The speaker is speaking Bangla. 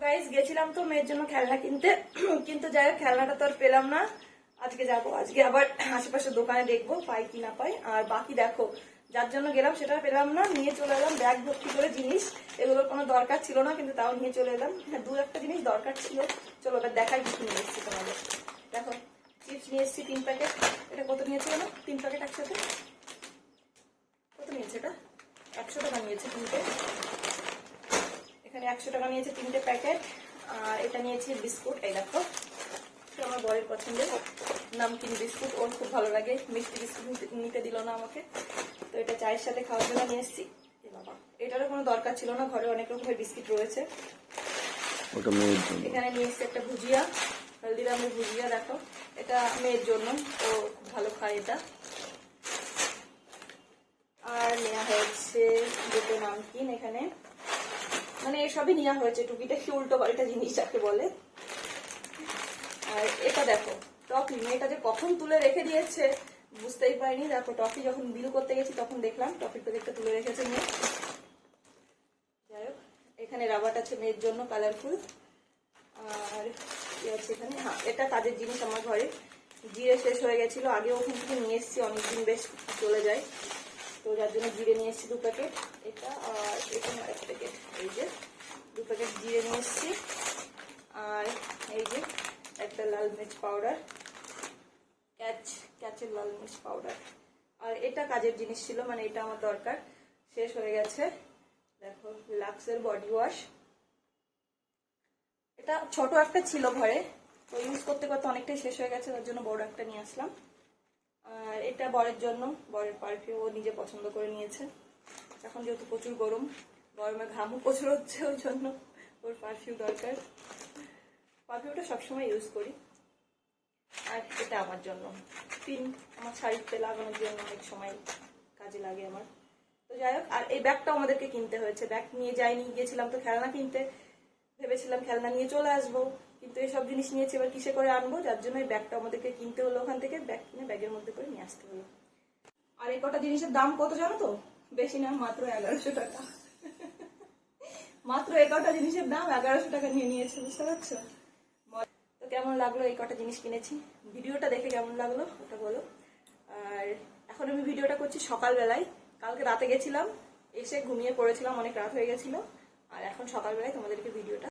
গাইস গেছিলাম তো মেয়ের জন্য খেলনা কিনতে, কিন্তু যাই হোক খেলনাটা তো আর পেলাম না। আজকে যাবো, আজকে আবার আশেপাশে দোকানে দেখবো পাই কি না পাই। আর বাকি দেখো, যার জন্য গেলাম সেটা পেলাম না, নিয়ে চলে এলাম ব্যাগ ভর্তি করে জিনিস। এগুলোর কোনো দরকার ছিল না, কিন্তু তাও নিয়ে চলে এলাম। হ্যাঁ, দু একটা জিনিস দরকার ছিল। চলো এবার দেখাই কিছু নিয়ে এসেছি তোমাদের। দেখো, চিপস নিয়ে এসেছি 3 প্যাকেট। এটা কত নিয়েছিল না? 3 প্যাকেট একসাথে কত নিয়েছে? এটা 100 টাকা নিয়েছে তিনটে। এখানে 100 টাকা নিয়েছে 3টে প্যাকেট। আর এটা নিয়েছি বিস্কুট, এই দেখো, আমার বরের পছন্দের নামকিন বিস্কুট, ওর খুব ভালো লাগে। মিষ্টি বিস্কুট নিতে দিল না আমাকে, তো এটা চায়ের সাথে খাওয়ার জন্য নিয়ে এসেছি। বাবা, এটারও কোনো দরকার ছিল না, ঘরে অনেক রকমের বিস্কিট রয়েছে। এখানে নিয়ে এসেছি একটা ভুজিয়া, হলদিরামের ভুজিয়া। দেখো, এটা মেয়ের জন্য, ও খুব ভালো খায় এটা। আর নেওয়া হয়েছে দুটো নামকিন। এখানে মানে এসবই নেওয়া হয়েছে, টুকিটাকি উল্টো পাল্টা জিনিস যাকে বলে। আর এটা দেখো টফি, মেয়েটা যে কখন তুলে রেখে দিয়েছে বুঝতেই পারিনি। দেখো টফি যখন বিল করতে গেছি তখন দেখলাম টফির প্যাকেটটা তুলে রেখেছে মেয়ে। যাই হোক, এখানে রাবার আছে মেয়ের জন্য কালারফুল। আর কি আছে এখানে? হ্যাঁ, এটা কাজের জিনিস আমার ঘরে। জিরে শেষ হয়ে গেছিল, আগে ওখান থেকে নিয়ে এসেছি, অনেকদিন বেশ চলে যায়, তো যার জন্য জিরে নিয়ে এসেছি 2 প্যাকেট। এটা আর এখানে 1 প্যাকেট, এই যে 2 প্যাকেট জিরে নিয়ে এসেছি। আর এই যে একটা লাল মির্চ পাউডার, ক্যাচের লাল মির্চ পাউডার। আর এটা কাজের জিনিস ছিল, মানে এটা আমার দরকার, শেষ হয়ে গেছে। দেখো, লাক্সের বডি ওয়াশ। এটা ছোট একটা ছিল ঘরে, তো ইউজ করতে করতে অনেকটাই শেষ হয়ে গেছে, তার জন্য বড় একটা নিয়ে আসলাম। আর এটা বরের জন্য, বরের পারফিউম ও নিজে পছন্দ করে নিয়েছে। এখন যেহেতু প্রচুর গরম, গরমে ঘামও প্রচুর হচ্ছে, ওই জন্য ওর পারফিউম দরকার। পারফিউমটা সবসময় ইউজ করি। আর এটা আমার জন্য পিন, আমার শাড়িতে লাগানোর জন্য অনেক সময় কাজে লাগে আমার। তো যাই হোক, আর এই ব্যাগটাও আমাদেরকে কিনতে হয়েছে। ব্যাগ নিয়ে যাইনি, গেছিলাম তো খেলনা কিনতে, ভেবেছিলাম খেলনা নিয়ে চলে আসবো, কিন্তু এইসব জিনিস নিয়েছি, এবার কিসে করে আনবো, যার জন্য এই ব্যাগটা আমাদেরকে কিনতে হলো। ওখান থেকে ব্যাগ কিনে ব্যাগের মধ্যে করে নিয়ে আসতে হলো। আর এই কটা জিনিসের দাম কত জানো তো? বেশি না, মাত্র 1100 টাকা। মাত্র এই কটা জিনিসের দাম 1100 টাকা নিয়ে নিয়েছে, বুঝতে পারছো? তো কেমন লাগলো এই কটা জিনিস কিনেছি? ভিডিওটা দেখে কেমন লাগলো ওটা বলো। আর এখন আমি ভিডিওটা করছি সকালবেলায়, কালকে রাতে গেছিলাম, এসে ঘুমিয়ে পড়েছিলাম, অনেক রাত হয়ে গেছিল। আর এখন সকালবেলায় তোমাদেরকে ভিডিওটা